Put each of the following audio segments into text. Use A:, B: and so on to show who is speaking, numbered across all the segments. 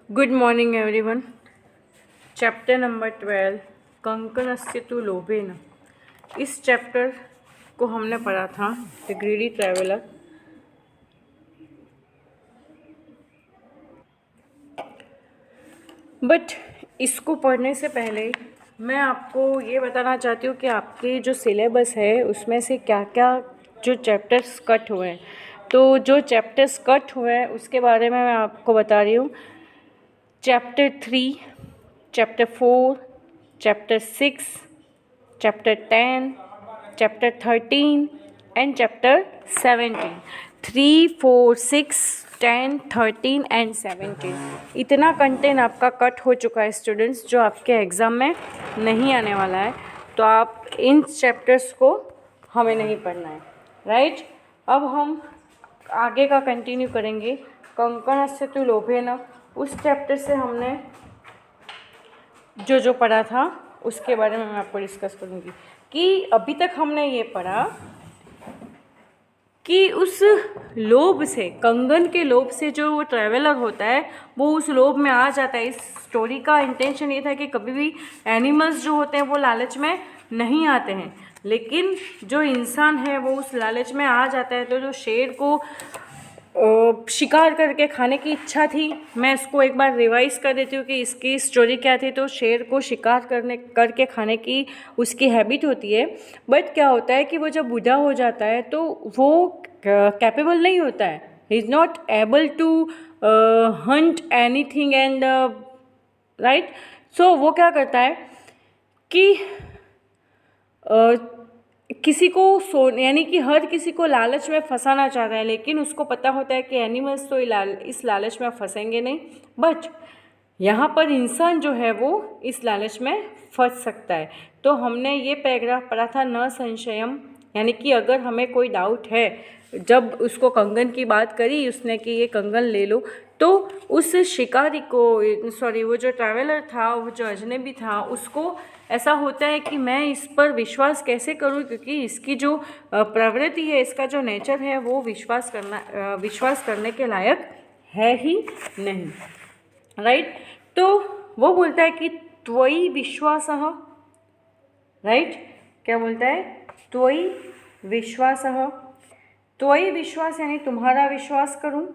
A: Good morning everyone. Chapter number 12 कंकणस्य तु लोभेन। इस chapter को हमने पढ़ा था द ग्रीडी ट्रैवलर। बट इसको पढ़ने से पहले मैं आपको ये बताना चाहती हूँ कि आपके जो सिलेबस है उसमें से क्या क्या जो चैप्टर्स कट हुए हैं। तो जो चैप्टर्स कट हुए हैं उसके बारे में मैं आपको बता रही हूँ। Chapter 3, chapter 4, chapter 6, chapter 10, chapter 13 and chapter 17। 3, 4, 6, 10, 13 and 17 इतना कंटेंट आपका कट हो चुका है स्टूडेंट्स, जो आपके एग्ज़ाम में नहीं आने वाला है। तो आप इन चैप्टर्स को हमें नहीं पढ़ना है, राइट। अब हम आगे का कंटिन्यू करेंगे। कंकणस्य तु लोभेन, उस चैप्टर से हमने जो पढ़ा था उसके बारे में मैं आपको डिस्कस करूँगी कि अभी तक हमने ये पढ़ा कि उस लोभ से, कंगन के लोभ से जो वो ट्रैवलर होता है वो उस लोभ में आ जाता है। इस स्टोरी का इंटेंशन ये था कि कभी भी एनिमल्स जो होते हैं वो लालच में नहीं आते हैं, लेकिन जो इंसान है वो उस लालच में आ जाता है। तो जो शेर को शिकार करके खाने की इच्छा थी, मैं इसको एक बार रिवाइज़ कर देती हूँ कि इसकी स्टोरी क्या थी। तो शेर को शिकार करके खाने की उसकी हैबिट होती है। बट क्या होता है कि वो जब बूढ़ा हो जाता है तो वो कैपेबल नहीं होता है, he is not able to hunt anything and right. So वो क्या करता है कि किसी को यानी कि हर किसी को लालच में फंसाना चाहता है, लेकिन उसको पता होता है कि एनिमल्स तो इस लालच में फंसेंगे नहीं, बट यहाँ पर इंसान जो है वो इस लालच में फंस सकता है। तो हमने ये पैराग्राफ पढ़ा था, न संशयम, यानी कि अगर हमें कोई डाउट है, जब उसको कंगन की बात करी उसने कि ये कंगन ले लो, तो उस शिकारी को, सॉरी वो जो ट्रैवलर था, वो जो अजनबी था, उसको ऐसा होता है कि मैं इस पर विश्वास कैसे करूं, क्योंकि इसकी जो प्रवृत्ति है, इसका जो नेचर है वो विश्वास करने के लायक है ही नहीं, राइट। तो वो बोलता है कि त्वयि विश्वासः, राइट। क्या बोलता है? त्वयि विश्वासः। त्वयि विश्वास यानी तुम्हारा विश्वास करूं,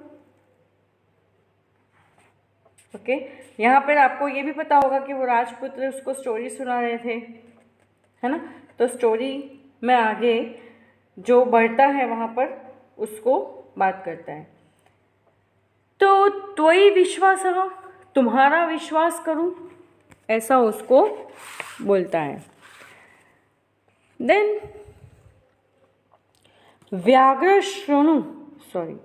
A: ओके। यहाँ पर आपको ये भी पता होगा कि वो राजपुत्र उसको स्टोरी सुना रहे थे, है ना। तो स्टोरी में आगे जो बढ़ता है वहाँ पर उसको बात करता है। तो त्वयि विश्वासः, तुम्हारा विश्वास करूं, ऐसा उसको बोलता है। देन व्याघ्र शृणु, सॉरी,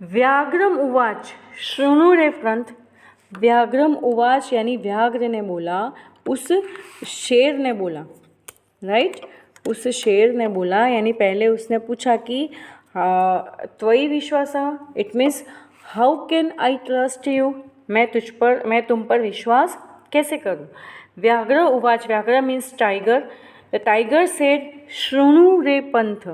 A: व्याघ्रम उवाच, शृणु रे ग्रंथ। व्याघ्रम उवाच यानी व्याघ्र ने बोला, उस शेर ने बोला, राइट। उस शेर ने बोला, यानी पहले उसने पूछा कि त्वयि विश्वासः, it means how can I trust you, मैं तुम पर विश्वास कैसे करूं। व्याघ्र उवाच, व्याघ्र means tiger. The tiger said शृणु रे पंथ,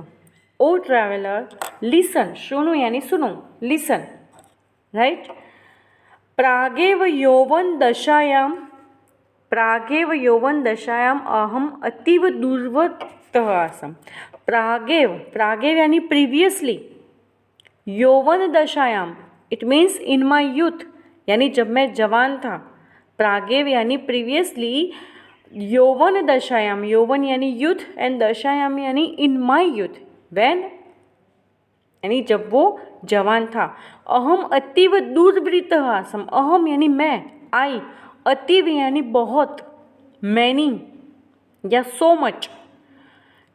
A: ओ ट्रैवलर लिसन। शृणु यानी सुनो, लिसन, राइट। प्रागेव यौवन दशायाम अहम अतीव दुर्वृत्तः आसम। प्रागेव यानी प्रीवियसली, यौवन दशायाम it means in my youth, यानी जब मैं जवान था। प्रागेव यानी प्रीवियसली, यौवन दशायाम, यौवन यानी यूथ एंड दशायाम यानी इन माई यूथ, व्हेन यानी जब वो जवान था। अहम अतीव दुर्वृत्तः आसम, अहम यानी मैं, आई, अतीव यानी बहुत, मैनी या सो मच,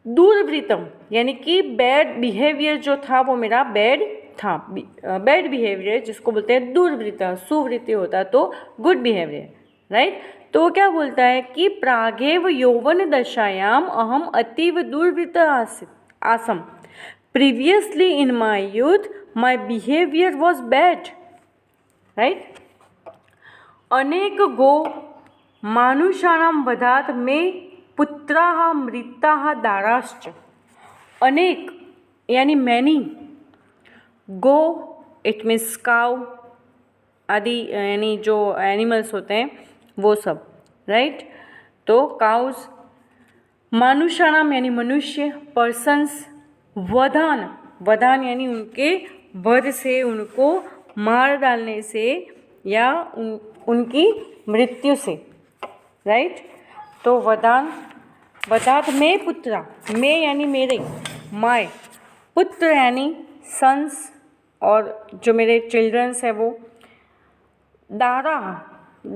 A: दुर्वृत्तम यानी कि बैड बिहेवियर जो था वो मेरा बैड था। बैड बिहेवियर जिसको बोलते हैं दुर्वृत्त, सुवृत्ति होता तो गुड बिहेवियर, राइट। तो वो क्या बोलता है कि प्रागेव यौवन दशायाम अहम अतीव दुर्वृत्त Assam, previously in my youth my behavior was bad, right। अनेक गो मानुषाणां वधात् मे पुत्राः मृताः दाराश्च, अनेक यानी many, go it means cow आदि यानी जो एनिमल्स होते हैं वो सब, राइट। तो काउज, मानुषाणाम यानी मनुष्य, पर्सन्स, वधान, वधान यानी उनके वध से, उनको मार डालने से या उनकी मृत्यु से, राइट। तो वधान, वधात में पुत्रा, में यानी मेरे, माय, पुत्र यानी सन्स और जो मेरे चिल्ड्रंस है वो, दारा,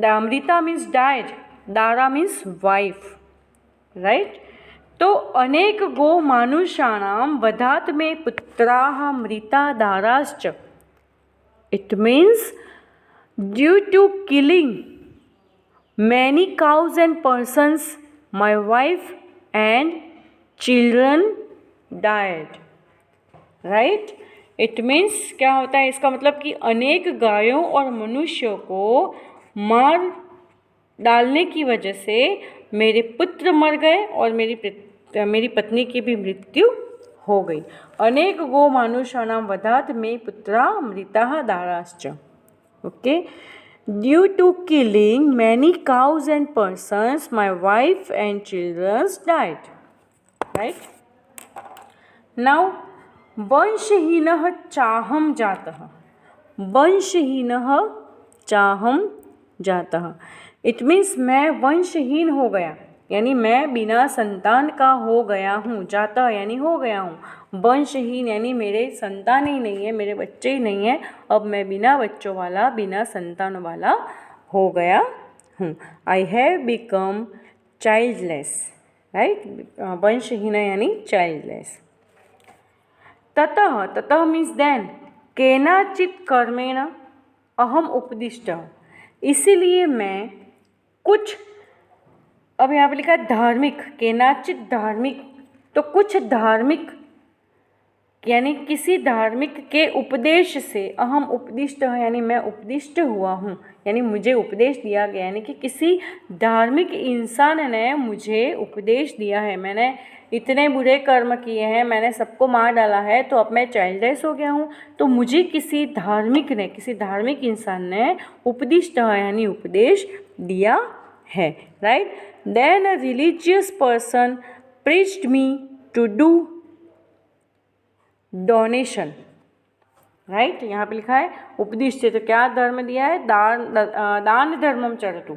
A: अमृता मीन्स डाइड, दारा मीन्स वाइफ, राइट। तो अनेक गो मानुषाणाम वधात में पुत्राः मृता दाराश्च, it means due to killing many cows and persons my wife and children died, right। it means क्या होता है, इसका मतलब कि अनेक गायों और मनुष्यों को मार डालने की वजह से मेरे पुत्र मर गए और मेरी पत्नी की भी मृत्यु हो गई। अनेक गो मानुषाणाम वधात में पुत्रा मृताः दाराश्च, okay. Due to killing many cows and persons, my wife and children died. Right? Now, वंशहीनः चाहं जातः, वंशहीनः चाहं जातः, इट मीन्स मैं वंशहीन हो गया, यानी मैं बिना संतान का हो गया हूँ। जाता यानी हो गया हूँ, वंशहीन यानी मेरे संतान ही नहीं है, मेरे बच्चे ही नहीं हैं, अब मैं बिना बच्चों वाला, बिना संतान वाला हो गया हूँ। I have become childless, right. वंशहीन यानी चाइल्डलेस। ततः, ततः मीन्स देन, केनाचित कर्मेण अहम उपदिष्टः, इसीलिए मैं कुछ, अब यहाँ पे लिखा है धार्मिक, केनाचित धार्मिक, तो कुछ धार्मिक यानी किसी धार्मिक के उपदेश से, अहम उपदिष्ट यानी मैं उपदिष्ट हुआ हूँ, यानी मुझे उपदेश दिया गया, यानी कि किसी धार्मिक इंसान ने मुझे उपदेश दिया है। मैंने इतने बुरे कर्म किए हैं, मैंने सबको मार डाला है, तो अब मैं चाइल्डलेस हो गया हूँ, तो मुझे किसी धार्मिक ने, किसी धार्मिक इंसान ने उपदिष्ट यानी उपदेश दिया है, right. Then a religious person preached me to do donation, right. यहाँ पे लिखा है उपदिष्ट, तो क्या धर्म दिया है, दान धर्मम चरतु,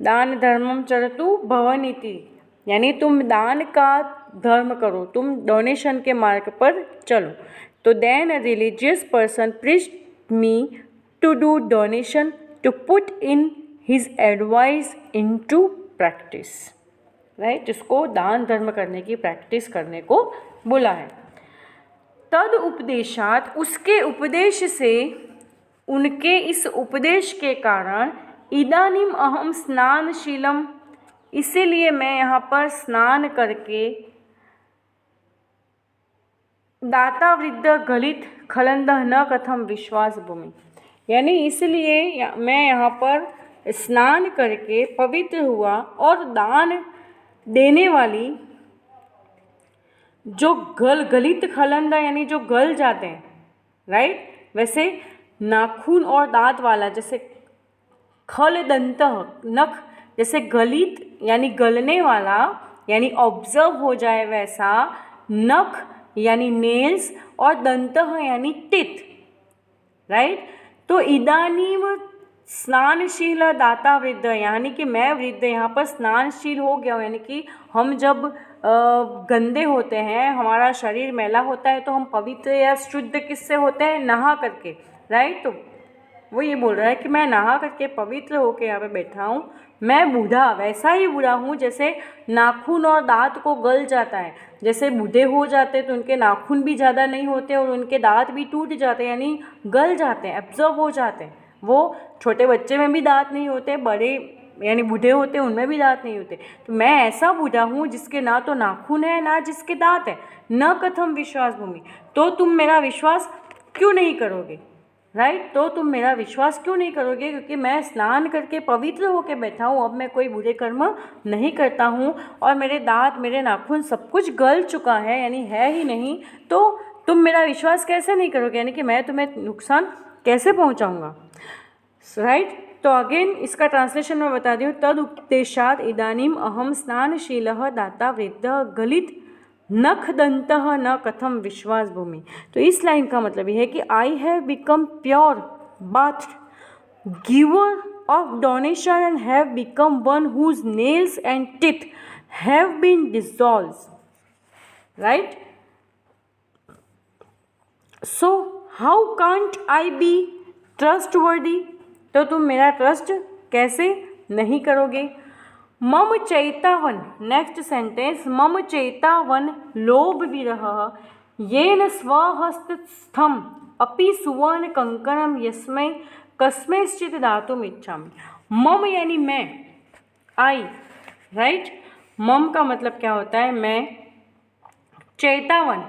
A: दान धर्मम चरतु भवनीति, यानी तुम दान का धर्म करो, तुम डोनेशन के मार्ग पर चलो। तो then a religious person preached me to do donation to put in his advice into practice, right. जिसको दान धर्म करने की प्रैक्टिस करने को बोला है। तद उपदेशात, उसके उपदेश से, उनके इस उपदेश के कारण, इदानीम अहम स्नानशीलम, इसीलिए मैं यहाँ पर स्नान करके, दाता वृद्ध गलित खलंद न कथम विश्वास भूमि, यानी इसलिए मैं यहाँ पर स्नान करके पवित्र हुआ और दान देने वाली जो गलित खलंदा यानी जो गल जाते हैं, राइट। वैसे नाखून और दांत वाला, जैसे खल दंत नख, जैसे गलित यानी गलने वाला यानी ऑब्जर्व हो जाए वैसा, नख यानी नेल्स और दंत यानी टिथ, राइट। तो इदानीम स्नानशील दाता वृद्ध, यानी कि मैं वृद्ध यहाँ पर स्नानशील हो गया हूँ, यानी कि हम जब गंदे होते हैं, हमारा शरीर मैला होता है, तो हम पवित्र या शुद्ध किससे होते हैं, नहा करके, राइट। तो वो ये बोल रहा है कि मैं नहा करके पवित्र होकर यहाँ पे बैठा हूँ। मैं बूढ़ा, वैसा ही बूढ़ा हूँ जैसे नाखून और दांत को गल जाता है, जैसे बूढ़े हो जाते हैं तो उनके नाखून भी ज़्यादा नहीं होते और उनके दांत भी टूट जाते हैं, यानी गल जाते हैं, एब्जॉर्ब हो जाते हैं। वो छोटे बच्चे में भी दांत नहीं होते, बड़े यानी बूढ़े होते हैं उनमें भी दांत नहीं होते। तो मैं ऐसा बूढ़ा हूँ जिसके ना तो नाखून है ना जिसके दांत है, न कथम विश्वास भूमि, तो तुम मेरा विश्वास क्यों नहीं करोगे, राइट। तो तुम मेरा विश्वास क्यों नहीं करोगे? क्योंकि मैं स्नान करके पवित्र होकर बैठा हूँ, अब मैं कोई बुरे कर्म नहीं करता हूँ और मेरे दांत, मेरे नाखून सब कुछ गल चुका है, यानी है ही नहीं, तो तुम मेरा विश्वास कैसे नहीं करोगे? यानी कि मैं तुम्हें नुकसान कैसे पहुँचाऊँगा? राइट। तो अगेन इसका ट्रांसलेशन मैं बता दी हूँ। तद उपदेशात इदानीम अहम स्नानशीलः दाता वृद्धः गलित नखदंतः न कथम विश्वास भूमि। तो इस लाइन का मतलब यह है कि I have become pure bath giver of donation and have become one whose nails and teeth have been dissolve. Right. So how can't I be trustworthy? तो तुम मेरा ट्रस्ट कैसे नहीं करोगे? मम चैतावन, नेक्स्ट सेंटेंस, मम चैतावन लोभ विरह येन स्वहस्तस्थम अपि सुवर्ण कंकणम यस्मै कस्मैश्चित् दातुम इच्छामि। मम यानी मैं, आई, राइट। मम का मतलब क्या होता है? मैं। चेतावन,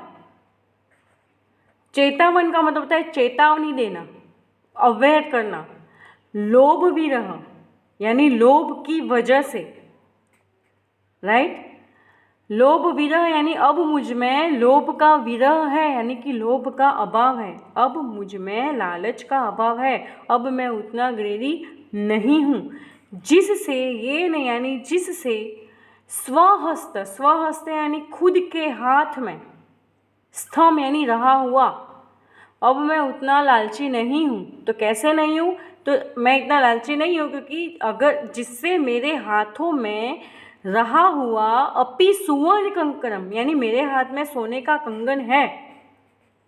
A: चेतावन का मतलब होता है चेतावनी देना, अवेयर करना। लोभ विरह यानी लोभ की वजह से, राइट। लोभ विरह यानी अब मुझ में लोभ का विरह है, यानी कि लोभ का अभाव है। अब मुझ में लालच का अभाव है, अब मैं उतना ग्रेडी नहीं हूँ। जिससे ये नहीं, यानी जिससे स्वहस्त, स्वहस्त यानी खुद के हाथ में, स्थम यानी रहा हुआ, अब मैं उतना लालची नहीं हूँ। तो कैसे नहीं हूँ? तो मैं इतना लालची नहीं हूँ क्योंकि अगर जिससे मेरे हाथों में रहा हुआ अपि सुवर्ण कंकणम, यानी मेरे हाथ में सोने का कंगन है,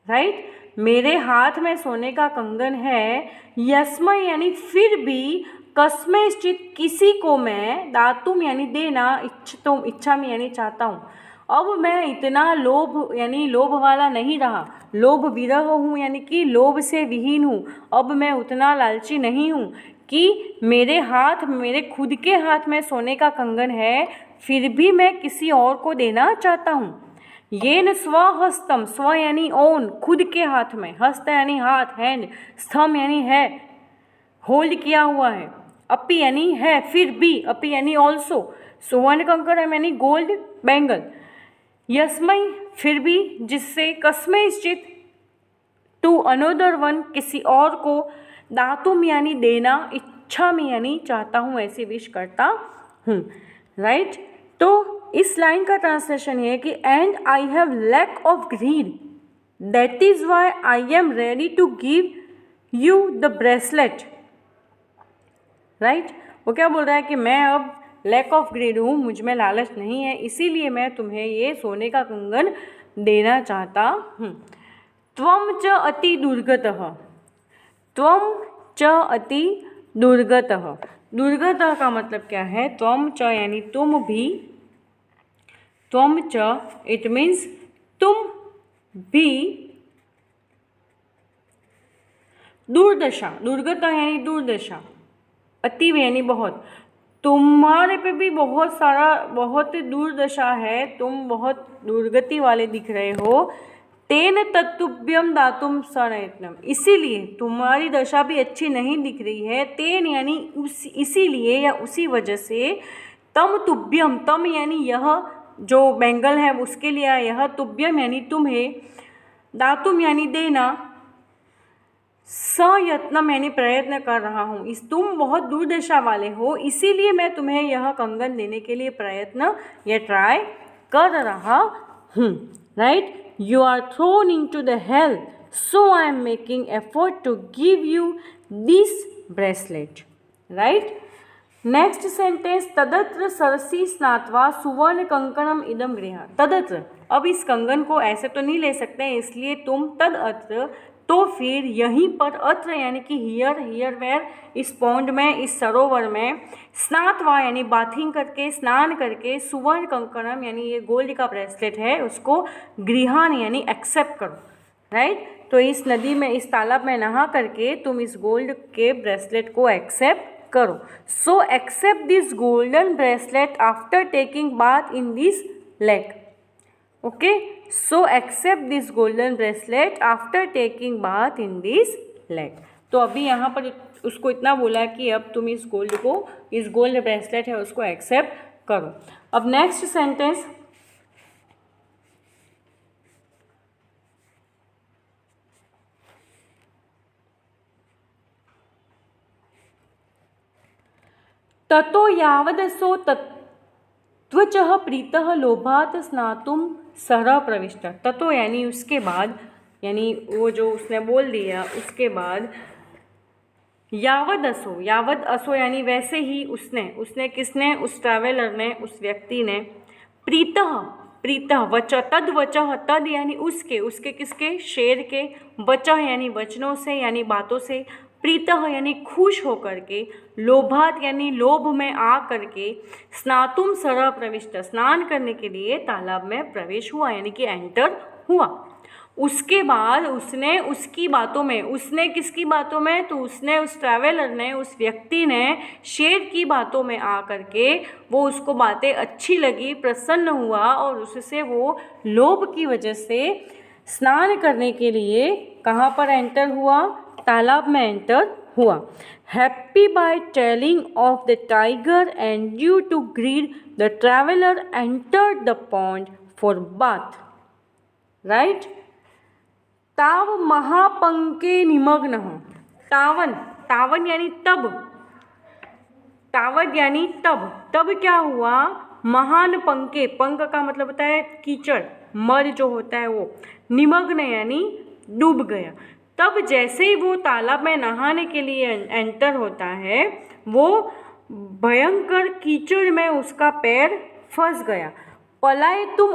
A: राइट। मेरे हाथ में सोने का कंगन है। यस्मय यानी फिर भी, कस्मैश्चित् किसी को मैं, दातुम यानी देना, इच्छतुम इच्छा में यानी चाहता हूँ। अब मैं इतना लोभ यानी लोभ वाला नहीं रहा, लोभ विरह हूँ, यानी कि लोभ से विहीन हूँ। अब मैं उतना लालची नहीं हूँ कि मेरे हाथ, मेरे खुद के हाथ में सोने का कंगन है, फिर भी मैं किसी और को देना चाहता हूँ। ये न स्वहस्तम, स्व यानी ओन, खुद के हाथ में, हस्त यानी हाथ, हैंड, स्थम यानी है, होल्ड किया हुआ है, अपि यानी है, फिर भी, अपि यानी ऑल्सो, सुवर्ण कंकणम यानी गोल्ड बैंगल, यस्मय फिर भी, जिससे, कस्मैश्चित् टू अनदर वन किसी और को, दातुम यानी देना, इच्छा में यानी चाहता हूँ, ऐसी विश करता हूँ, राइट। तो इस लाइन का ट्रांसलेशन है कि and I have lack of greed that is why I am ready to give you the bracelet, right. वो क्या बोल रहा है कि मैं अब लैक ऑफ ग्रीड हूँ, मुझ में लालच नहीं है, इसीलिए मैं तुम्हें ये सोने का कंगन देना चाहता हूँ। त्वम च अति दुर्गतः, त्वम च अति दुर्गतः, दुर्गतः का मतलब क्या है? त्वम च यानी तुम भी, त्वम च इट मीन्स तुम भी, दुर्दशा, दुर्गतः यानी दुर्दशा, अति यानी बहुत, तुम्हारे पे भी बहुत सारा, बहुत दुर्दशा है, तुम बहुत दुर्गति वाले दिख रहे हो। तेन तत्तुभ्यम दातुम सनयत्नम, इसीलिए तुम्हारी दशा भी अच्छी नहीं दिख रही है। तेन यानी इसीलिए या उसी वजह से, तम तुभ्यम, तम यानी यह जो बैंगल है उसके लिए, यह तुभ्यम यानी तुम्हें, दातुम यानी देना, सयत्नम यानी प्रयत्न कर रहा हूँ। इस तुम बहुत दुर्दशा वाले हो, इसीलिए मैं तुम्हें यह कंगन देने के लिए प्रयत्न या ट्राई कर रहा हूँ, right. You are thrown into the hell, so I am making effort to give you this bracelet, right. Next sentence, तदत्र सरसी स्नात्वा सुवर्ण कंकणम इदम गृह। तदत्र, अब इस कंगन को ऐसे तो नहीं ले सकते हैं, इसलिए तुम तदत्र, तो फिर यहीं पर, अत्र यानी कि हियर, हियर वेयर, इस पॉन्ड में, इस सरोवर में, स्नातवा यानी बाथिंग करके, स्नान करके, सुवर्ण कंकणम यानी ये गोल्ड का ब्रेसलेट है, उसको गृहान यानी एक्सेप्ट करो, राइट। तो इस नदी में, इस तालाब में नहा करके तुम इस गोल्ड के ब्रेसलेट को एक्सेप्ट करो। So accept this golden bracelet after taking bath in this lake, okay. So accept this golden bracelet after taking bath in this lake. तो अभी यहाँ पर उसको इतना बोला कि अब तुम इस गोल्ड ब्रेसलेट है उसको एक्सेप्ट करो। अब नेक्स्ट सेंटेंस, ततो यावदसो तत्त्वचः प्रीतः लोभात् स्नातुं सह प्रविष्ट। ततो यानी उसके बाद, यानी वो जो उसने बोल दिया उसके बाद, यावद असो यानी वैसे ही उसने किसने, उस ट्रैवलर ने, उस व्यक्ति ने, प्रीतः वचः तद यानी उसके किसके, शेर के, वचः यानी वचनों से यानी बातों से, प्रीतः यानी खुश होकर के, लोभात यानी लोभ में आ करके, स्नातुम सरह प्रविष्ट स्नान करने के लिए तालाब में प्रवेश हुआ यानी कि एंटर हुआ। उसके बाद उसने उसकी बातों में, उसने किसकी बातों में, तो उसने, उस ट्रैवलर ने, उस व्यक्ति ने शेर की बातों में आ करके वो उसको बातें अच्छी लगी, प्रसन्न हुआ और उससे वो लोभ की वजह से स्नान करने के लिए कहाँ पर एंटर हुआ, तालाब में एंटर हुआ। Happy by telling of the tiger and due to greed the traveller entered the pond for bath. Right. ताव महापंके निमग्न। तावन यानी तब, तावद यानी तब क्या हुआ, महान पंके, पंक का मतलब होता है कीचड़, मर जो होता है वो, निमग्न यानी डूब गया। तब जैसे ही वो तालाब में नहाने के लिए एंटर होता है, वो भयंकर कीचड़ में उसका पैर फंस गया। पलाए तुम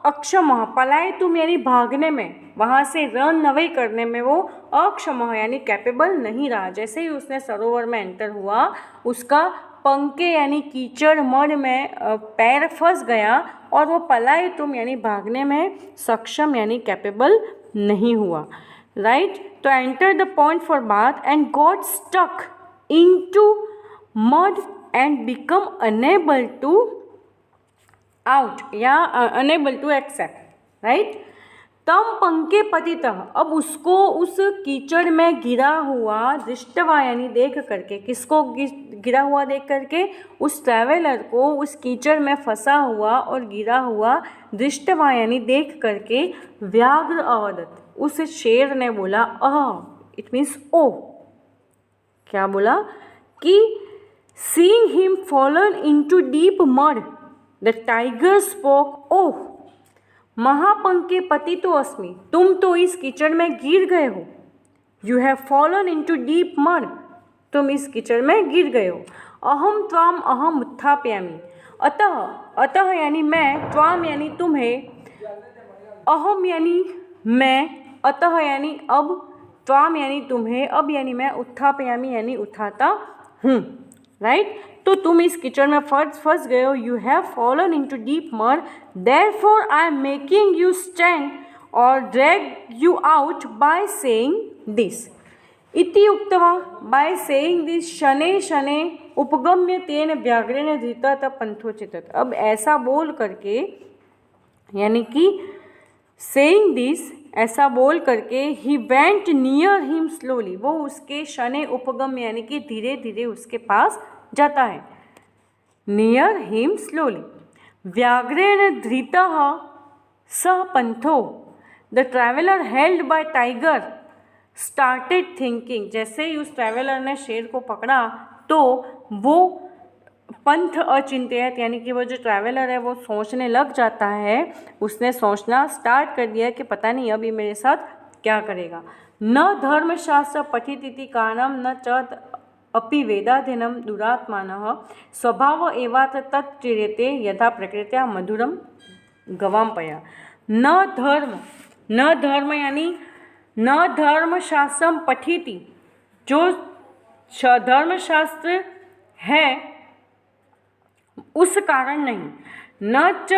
A: अक्षम, पलाए तुम यानी भागने में, वहाँ से रन अवे करने में वो अक्षम यानी कैपेबल नहीं रहा। जैसे ही उसने सरोवर में एंटर हुआ, उसका पंके यानी कीचड़ मड में पैर फंस गया और वो पलाए तुम यानी भागने में सक्षम यानी कैपेबल नहीं हुआ। राइट। तो enter the pond for bath and got stuck into mud and become unable to out या अनेबल टू एक्सेप्ट। राइट। तम पंके पतितः, अब उसको उस कीचड़ में गिरा हुआ, दृष्टवा यानी देख करके, किसको गिरा हुआ देख करके, उस ट्रैवलर को उस कीचड़ में फंसा हुआ और गिरा हुआ दृष्टवा यानी देख करके, व्याघ्र अवदत्, उस शेर ने बोला, इट मीन्स ओ, क्या बोला कि seeing him fallen into deep mud the tiger spoke, ओह महापंके पति तो अस्मि, तुम तो इस कीचड़ में गिर गए हो। You have fallen into deep mud, तुम इस कीचड़ में गिर गए हो। अहम त्वाम अहम उत्थापयामि, अतः यानी मैं, त्वाम यानी तुम्हें, अहम यानी मैं, अतः यानी अब, त्वाम यानी तुम्हें, अब यानी मैं, उत्थापयामि यानी उठाता हूँ। राइट। तो तुम इस कीचड़ में फंस गए हो। You have fallen into deep mud, therefore I am making you stand और drag you out by saying this. इति उक्त्वा, बाय सेइंग दिस शनैः शनैः उपगम्य तेन व्याघ्रेण धृतः पंथोचितः। अब ऐसा बोल करके, यानी कि सेइंग दिस, ऐसा बोल करके, he went near him slowly, वो उसके शनैः उपगम्य यानी कि धीरे धीरे उसके पास जाता है। नियर हिम स्लोली, व्याघ्रेण धृतः सह पंथो, the traveller held by tiger started thinking. जैसे ही उस ट्रैवलर ने शेर को पकड़ा तो वो पंथ अचिंत्यत यानी कि वो जो ट्रैवलर है वो सोचने लग जाता है। उसने सोचना स्टार्ट कर दिया कि पता नहीं अभी मेरे साथ क्या करेगा। न धर्मशास्त्र पठित कारणम न च अपि वेदाध्ययनम दुरात्मानः स्वभाव एवात्र तच्चिर्यते यथा प्रकृत्या मधुरम गवाम्पया। न धर्म यानी न धर्मशास्त्रम पठिति, जो धर्मशास्त्र है उस कारण नहीं, न च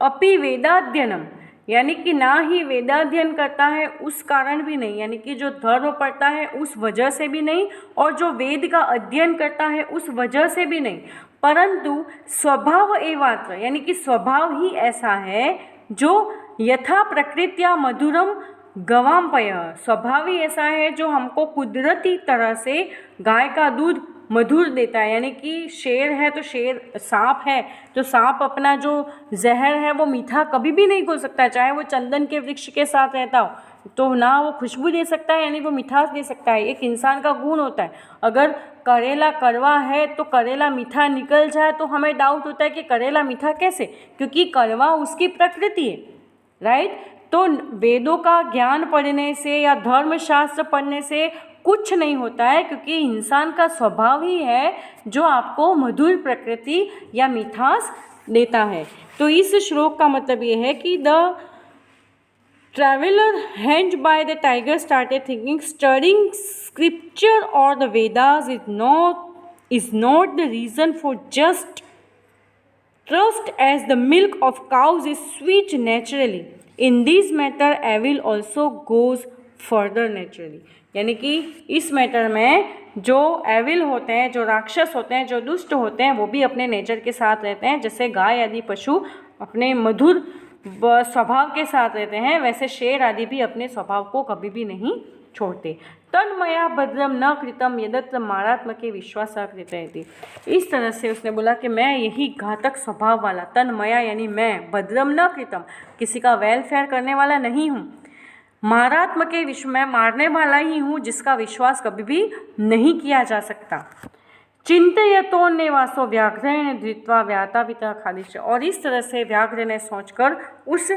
A: अपि वेदाध्ययनम यानी कि ना ही वेदाध्ययन करता है उस कारण भी नहीं, यानी कि जो धर्म पढ़ता है उस वजह से भी नहीं और जो वेद का अध्ययन करता है उस वजह से भी नहीं, परंतु स्वभाव एवात्र यानी कि स्वभाव ही ऐसा है जो यथा प्रकृत्या मधुरम गवाम्पयः, स्वभाव ही ऐसा है जो हमको कुदरती तरह से गाय का दूध मधुर देता है। यानी कि शेर है तो शेर, सांप है तो सांप अपना जो जहर है वो मीठा कभी भी नहीं घोल सकता, चाहे वो चंदन के वृक्ष के साथ रहता हो तो ना वो खुशबू दे सकता है, यानी वो मिठास दे सकता है। एक इंसान का गुण होता है, अगर करेला कड़वा है तो करेला मीठा निकल जाए तो हमें डाउट होता है कि करेला मीठा कैसे, क्योंकि कड़वा उसकी प्रकृति है, राइट। तो वेदों का ज्ञान पढ़ने से या धर्मशास्त्र पढ़ने से कुछ नहीं होता है, क्योंकि इंसान का स्वभाव ही है जो आपको मधुर प्रकृति या मिठास देता है। तो इस श्लोक का मतलब ये है कि the traveler hanged by the tiger started thinking, studying scripture or the Vedas is not the reason for just trust, as the milk of cows is sweet naturally. In this matter, evil also goes further naturally. यानी कि इस matter में जो evil होते हैं, जो राक्षस होते हैं, जो दुष्ट होते हैं, वो भी अपने नेचर के साथ रहते हैं। जैसे गाय आदि पशु अपने मधुर स्वभाव के साथ रहते हैं, वैसे शेर आदि भी अपने स्वभाव को कभी भी नहीं छोड़ते। तन्मया भद्रम न कृतम यदत्र मारात्मके विश्वास कृतयति। इस तरह से उसने बोला कि मैं यही घातक स्वभाव वाला, तन्मया यानी मैं, भद्रम न कृतम किसी का वेलफेयर करने वाला नहीं हूँ, मारात्मके विश्व मैं मारने वाला ही हूँ जिसका विश्वास कभी भी नहीं किया जा सकता। चिंतयतोन्नेवासो व्याघ्रेण धृत्वा व्यातापिता खादिश। और इस तरह से व्याघ्र ने सोचकर उस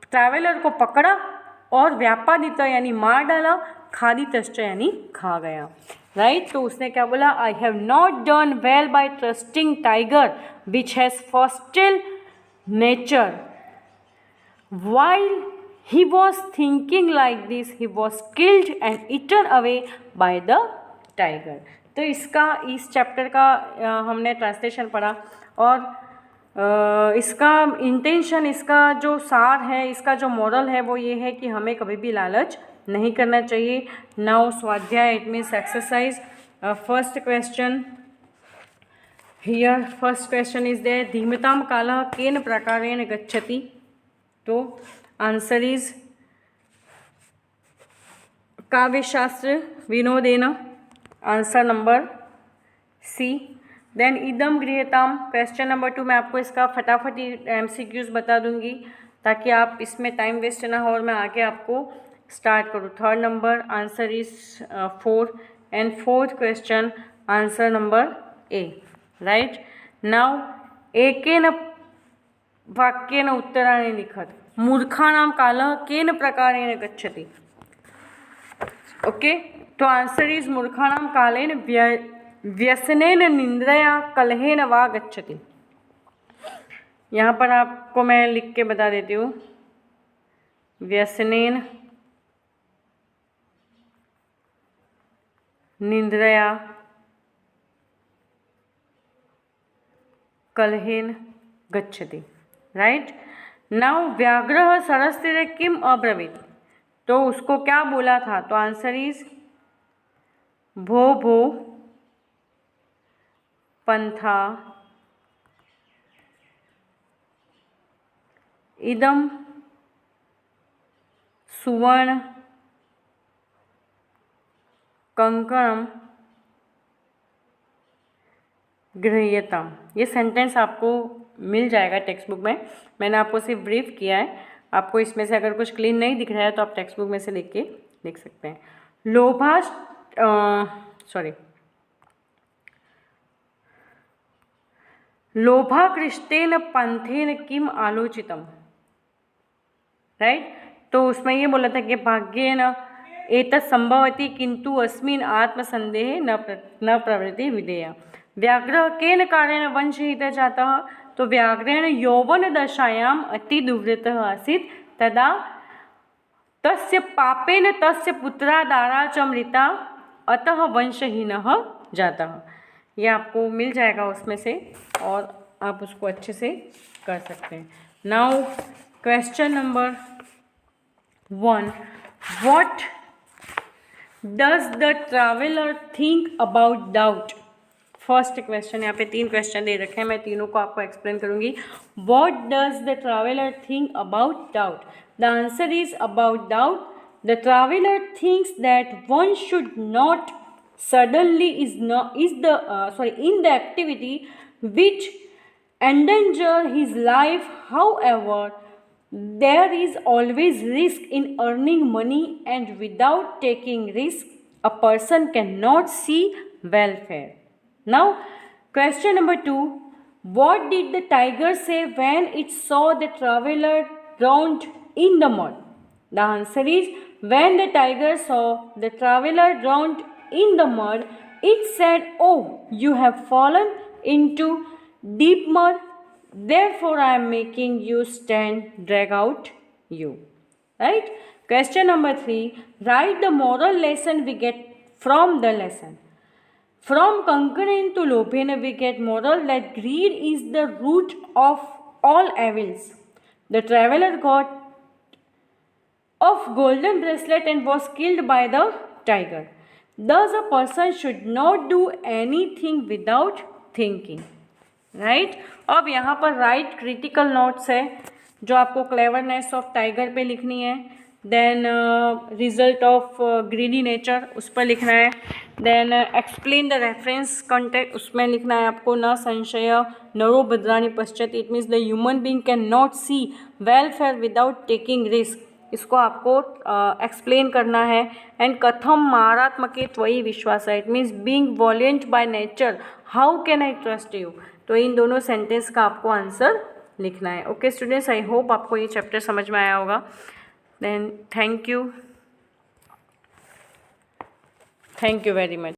A: ट्रैवलर को पकड़ा और व्यापादित यानी मार डाला, खादितश्च यानी खा गया, राइट। तो उसने क्या बोला, I have not done well by trusting tiger which has hostile nature. While he was thinking like this, he was killed and eaten away by the tiger। तो इसका, इस चैप्टर का हमने ट्रांसलेशन पढ़ा और इसका इंटेंशन, इसका जो सार है, इसका जो मॉरल है वो ये है कि हमें कभी भी लालच नहीं करना चाहिए। नाउ स्वाध्याय, it means exercise. First question here, first question is there, धीमतां कालः केन प्रकारेण गच्छति। तो आंसर इज काव्यशास्त्र विनोदेन, आंसर नंबर सी। देन इदम गृह्यताम, क्वेश्चन नंबर 2, मैं आपको इसका फटाफट MCQs बता दूंगी ताकि आप इसमें टाइम वेस्ट ना हो और मैं आगे आपको स्टार्ट करूँ। Third number answer is 4 and fourth question answer number A, right. Now एकेन वाक्येन उत्तराणि लिखत, मूर्खाणां कालः केन प्रकारेण गच्छति। ओके, तो आंसर इज मूर्खाणां कालेन व्यसनेन निंद्रया कलहेन वा गच्छति। यहाँ पर आपको मैं लिख के बता देती हूँ, व्यसनेन निंद्रया कलहेन गच्छति, राइट। नाउ व्याघ्रः सरस्तीरे किम अब्रवीत, तो उसको क्या बोला था, तो आंसर इज भो भो पंथा इदम सुवर्ण कंकणम गृह्यताम। ये सेंटेंस आपको मिल जाएगा टेक्स्ट बुक में, मैंने आपको सिर्फ ब्रीफ किया है। आपको इसमें से अगर कुछ क्लीन नहीं दिख रहा है तो आप टेक्स्ट बुक में से लिख के लिख सकते हैं। लोभाकृष्टेन पंथेन किम आलोचितम, राइट। तो उसमें ये बोला था कि भाग्येन एतत् संभवति किंतु अस्मिन् आत्मसंदेहे न प्रवृत्ति विधेया। व्याघ्रः केन कारणेन वंशहितः जातः, तो व्याघ्रेण यौवन दशायाम् अति दुर्वृत्तः आसीत्, तदा तस्य पापेन तस्य पुत्रा दारा च मृता, अतः वंशहीनः जातः। ये आपको मिल जाएगा उसमें से और आप उसको अच्छे से कर सकते हैं। Now question number 1, what does the traveller think about doubt. First question, यहाँ पे 3 क्वेश्चन दे रखे हैं, मैं तीनों को आपको एक्सप्लेन करूँगी. What does the traveller think about doubt? The answer is about doubt. The traveller thinks that one should not suddenly in the activity which endanger his life. However, there is always risk in earning money, and without taking risk a person cannot see welfare. Now question number 2, what did the tiger say when it saw the traveler drowned in the mud? The answer is, when the tiger saw the traveler drowned in the mud, it said, "Oh, you have fallen into deep mud, therefore I am making you stand, drag out you." Right? Question number 3, write the moral lesson we get from the lesson. From Kankanen to Lobhena we get moral that greed is the root of all evils. The traveler got of golden bracelet and was killed by the tiger. Thus a person should not do anything without thinking. Right? अब यहाँ पर right critical notes है जो आपको cleverness of tiger पे लिखनी है. Then result of greedy nature उस पर लिखना है. Then explain the reference context उसमें लिखना है आपको. न संशय नरो भद्राणी पश्चात. It means the human being can not see welfare without taking risk. इसको आपको एक्सप्लेन करना है. एंड कथम मारात्मके त्वयि विश्वास. It means being वॉलेंट by nature, how can I trust you. तो इन दोनों सेंटेंस का आपको आंसर लिखना है. ओके स्टूडेंट्स, आई होप आपको ये चैप्टर समझ में आया होगा. Then thank you very much.